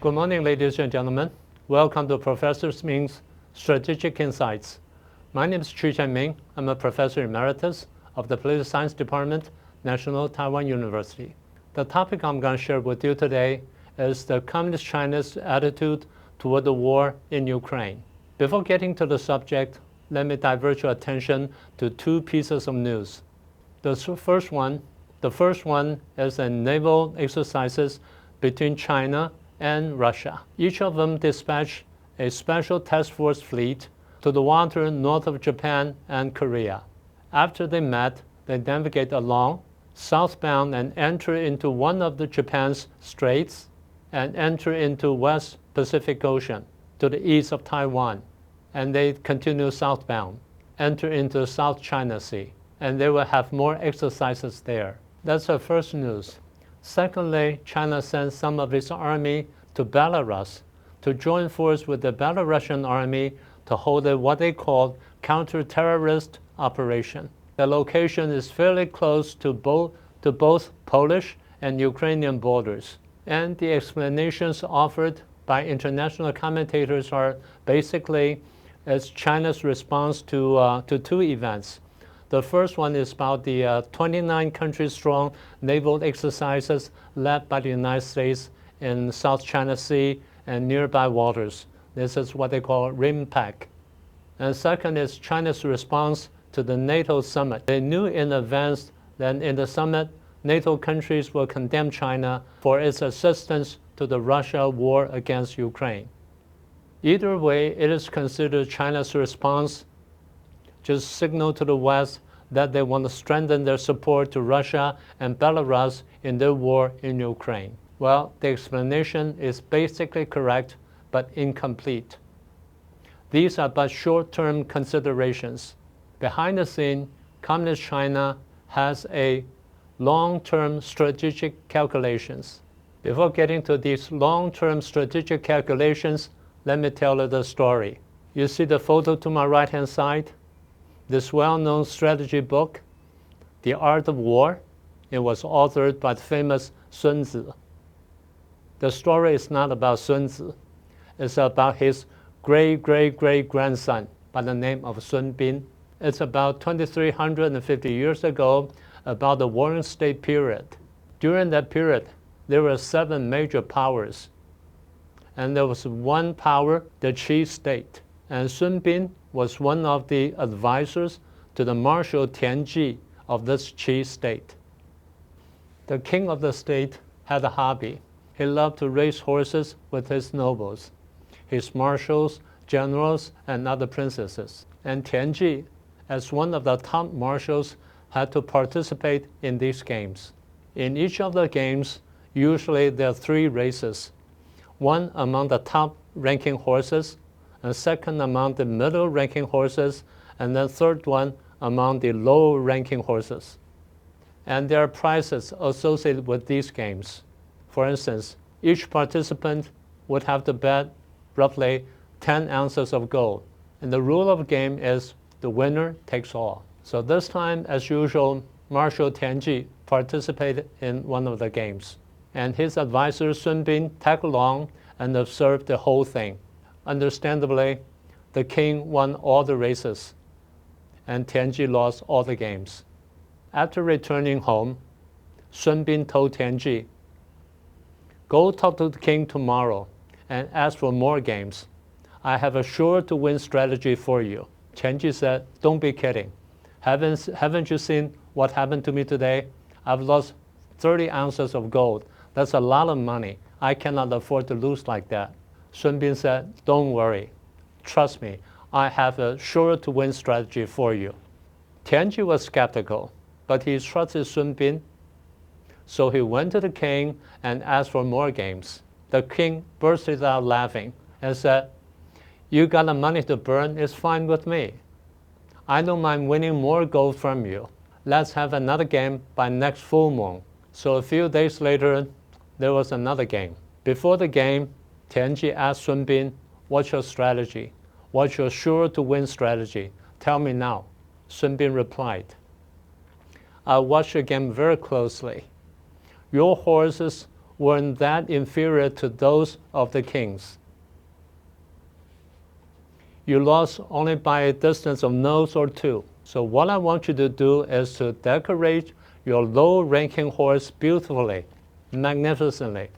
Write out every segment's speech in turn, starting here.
Good morning, ladies and gentlemen. Welcome to Professor Ming's Strategic Insights. My name is Juzheng Ming. I'm a professor emeritus of the Political Science Department, National Taiwan University. The topic I'm going to share with you today is the Communist China's attitude toward the war in Ukraine. Before getting to the subject, let me divert your attention to two pieces of news. The first one is the naval exercises between China and Russia. Each of them dispatched a special task force fleet to the water north of Japan and Korea. After they met, they navigate along southbound and enter into one of the Japan's straits and enter into West Pacific Ocean to the east of Taiwan. And they continue southbound, enter into South China Sea, and they will have more exercises there. That's the first news. Secondly, China sent some of its army to Belarus to join force with the Belarusian army to hold what they call counter-terrorist operation. The location is fairly close to both Polish and Ukrainian borders. And the explanations offered by international commentators are basically as China's response to two events. The first one is about the 29 countries strong naval exercises led by the United States in South China Sea and nearby waters. This is what they call RIMPAC. And second is China's response to the NATO summit. They knew in advance that in the summit, NATO countries will condemn China for its assistance to the Russia war against Ukraine. Either way, it is considered China's response just signal to the West that they want to strengthen their support to Russia and Belarus in their war in Ukraine. Well, the explanation is basically correct, but incomplete. These are but short-term considerations. Behind the scene, Communist China has a long-term strategic calculations. Before getting to these long-term strategic calculations, let me tell you the story. You see the photo to my right-hand side? This well-known strategy book, The Art of War. It was authored by the famous孙臏. The story is not about孙臏. It's about his great-great-great-grandson by the name of Xiaoping. It's about 2,350 years ago, about the Warring State period. During that period, there were 7 major powers. And there was one power, the Qi state. And Xiaoping was one of the advisors to the Marshal Tianji of this Qi state. The king of the state had a hobby. He loved to race horses with his nobles, his marshals, generals, and other princesses. And Tianji, as one of the top marshals, had to participate in these games. In each of the games, usually there are 3 races. One among the top-ranking horses, and second among the middle-ranking horses, and then third one among the low-ranking horses. And there are prizes associated with these games. For instance, each participant would have to bet roughly 10 ounces of gold. And the rule of the game is the winner takes all. So this time, as usual, Marshal Tianji participated in one of the games. And his advisor Xiaoping tagged along and observed the whole thing. Understandably, the king won all the races, and Tianji lost all the games. After returning home, Xiaoping told Tianji, "Go talk to the king tomorrow and ask for more games. I have a sure-to-win strategy for you." Tianji said, "Don't be kidding. Haven't you seen what happened to me today? I've lost 30 ounces of gold. That's a lot of money. I cannot afford to lose like that." Xiaoping said, "Don't worry. Trust me. I have a sure-to-win strategy for you." Tianji was skeptical, but he trusted Xiaoping. So he went to the king and asked for more games. The king bursted out laughing and said, "You got the money to burn, it's fine with me. I don't mind winning more gold from you. Let's have another game by next full moon." So a few days later, there was another game. Before the game, Tianji asked Xiaoping, "What's your strategy? What's your sure-to-win strategy? Tell me now." Xiaoping replied, "I watched the game very closely. Your horses weren't that inferior to those of the kings. You lost only by a distance of nose or two. So what I want you to do is to decorate your low-ranking horse beautifully, magnificently,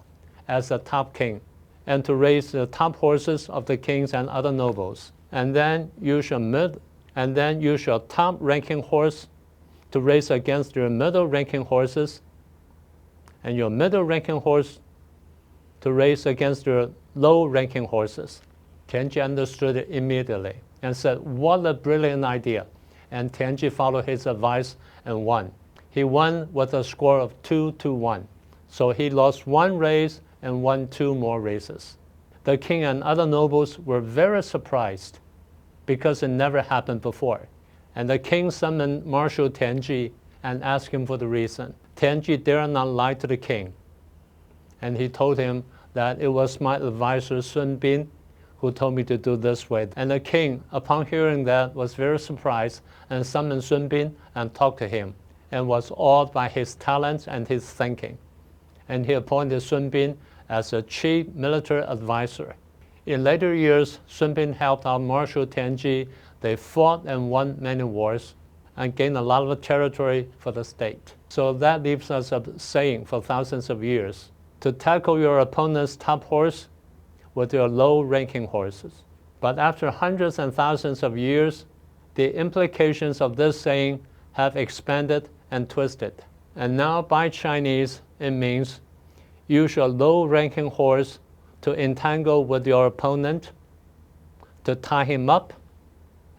as the top king, and to raise the top horses of the kings and other nobles. And then use your top-ranking horse to race against your middle-ranking horses, and your middle-ranking horse to race against your low-ranking horses. Tianji understood it immediately and said, what a brilliant idea. And Tianji followed his advice and won. He won with a score of 2-1. So he lost one race and won 2 more races. The king and other nobles were very surprised because it never happened before. And the king summoned Marshal Tianji and asked him for the reason. Tianji dared not lie to the king. And he told him that it was my advisor Sun Bin who told me to do this way. And the king, upon hearing that, was very surprised and summoned Sun Bin and talked to him and was awed by his talents and his thinking. And he appointed Sun Bin as a chief military advisor. In later years, Sun Bin helped out Marshal Tianji. They fought and won many wars and gained a lot of territory for the state. So that leaves us a saying for thousands of years: to tackle your opponent's top horse with your low-ranking horses. But after hundreds and thousands of years, the implications of this saying have expanded and twisted. And now by Chinese, it means use your low-ranking horse to entangle with your opponent, to tie him up,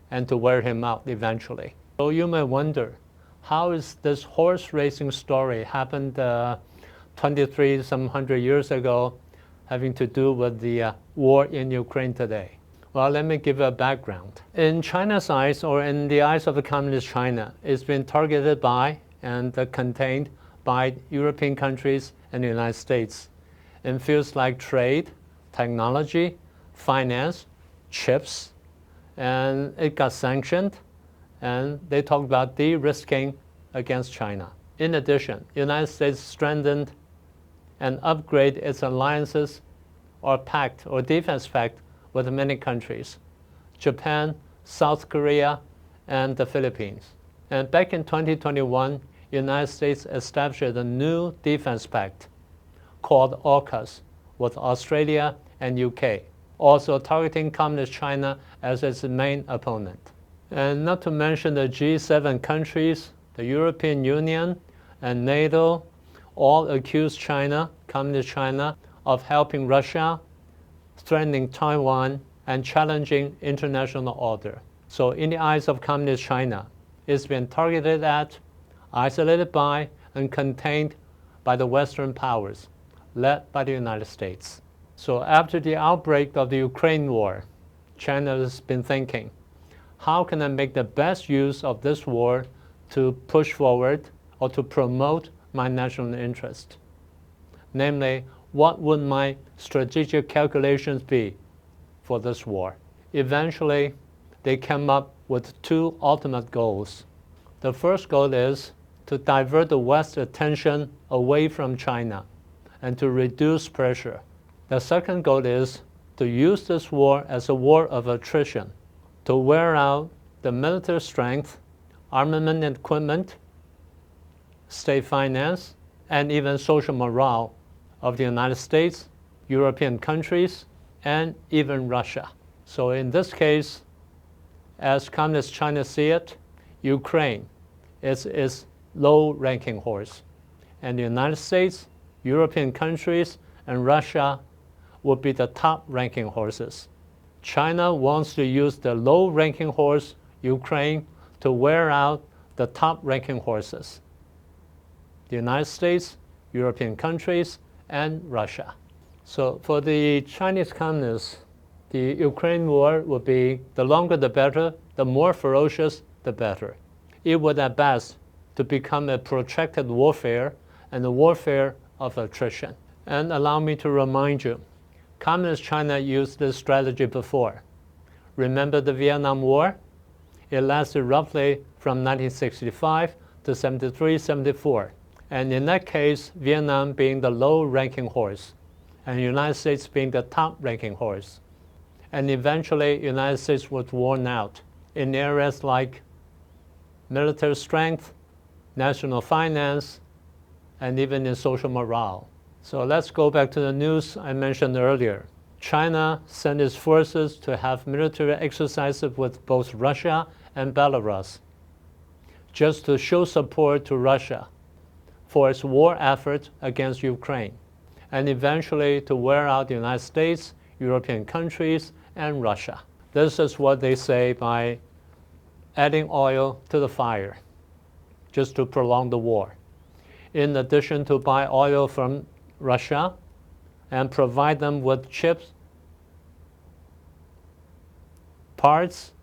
and to wear him out eventually. So you may wonder, how is this horse racing story happened 23-some-hundred years ago having to do with the war in Ukraine today? Well, let me give a background. In China's eyes, or in the eyes of the Communist China, it's been targeted by and contained by European countries and the United States in fields like trade, technology, finance, chips, and it got sanctioned, and they talked about de-risking against China. In addition, the United States strengthened and upgrade its alliances or pact or defense pact with many countries: Japan, South Korea, and the Philippines. And back in 2021, the United States established a new defense pact called AUKUS with Australia and UK, also targeting Communist China as its main opponent. And not to mention the G7 countries, the European Union, and NATO all accused China, Communist China, of helping Russia, threatening Taiwan, and challenging international order. So in the eyes of Communist China, it's been targeted at, isolated by, and contained by the Western powers, led by the United States. So after the outbreak of the Ukraine war, China has been thinking, how can I make the best use of this war to push forward or to promote my national interest? Namely, what would my strategic calculations be for this war? Eventually, they came up with 2 ultimate goals. The first goal is to divert the West's attention away from China and to reduce pressure. The second goal is to use this war as a war of attrition, to wear out the military strength, armament and equipment, state finance, and even social morale of the United States, European countries, and even Russia. So in this case, as Communist China see it, Ukraine is its low-ranking horse, and the United States, European countries, and Russia would be the top-ranking horses. China wants to use the low-ranking horse, Ukraine, to wear out the top-ranking horses: the United States, European countries, and Russia. So for the Chinese communists, the Ukraine war would be the longer the better, the more ferocious the better. It would at best to become a protracted warfare and a warfare of attrition. And allow me to remind you, Communist China used this strategy before. Remember the Vietnam War? It lasted roughly from 1965 to 73-74. And in that case, Vietnam being the low-ranking horse, and the United States being the top-ranking horse. And eventually, the United States was worn out in areas like military strength, national finance, and even in social morale. So let's go back to the news I mentioned earlier. China sent its forces to have military exercises with both Russia and Belarus, just to show support to Russia for its war effort against Ukraine, and eventually to wear out the United States, European countries, and Russia. This is what they say by adding oil to the fire, just to prolong the war. In addition to buy oil from Russia and provide them with chips, parts,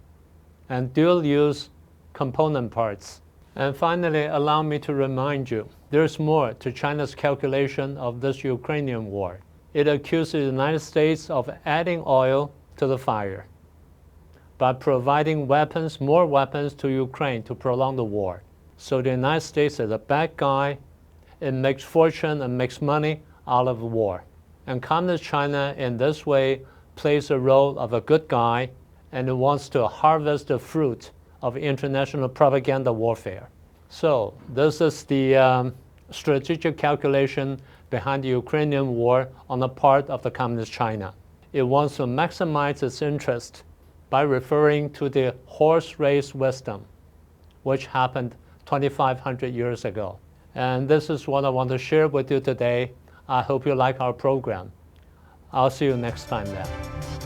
and dual-use component parts. And finally, allow me to remind you, there's more to China's calculation of this Ukrainian war. It accuses the United States of adding oil to the fire by providing weapons, more weapons to Ukraine to prolong the war. So the United States is a bad guy. It makes fortune and makes money out of war. And Communist China in this way plays the role of a good guy, and it wants to harvest the fruit of international propaganda warfare. So this is the strategic calculation behind the Ukrainian war on the part of the Communist China. It wants to maximize its interest by referring to the horse race wisdom, which happened 2,500 years ago. And this is what I want to share with you today. I hope you like our program. I'll see you next time then.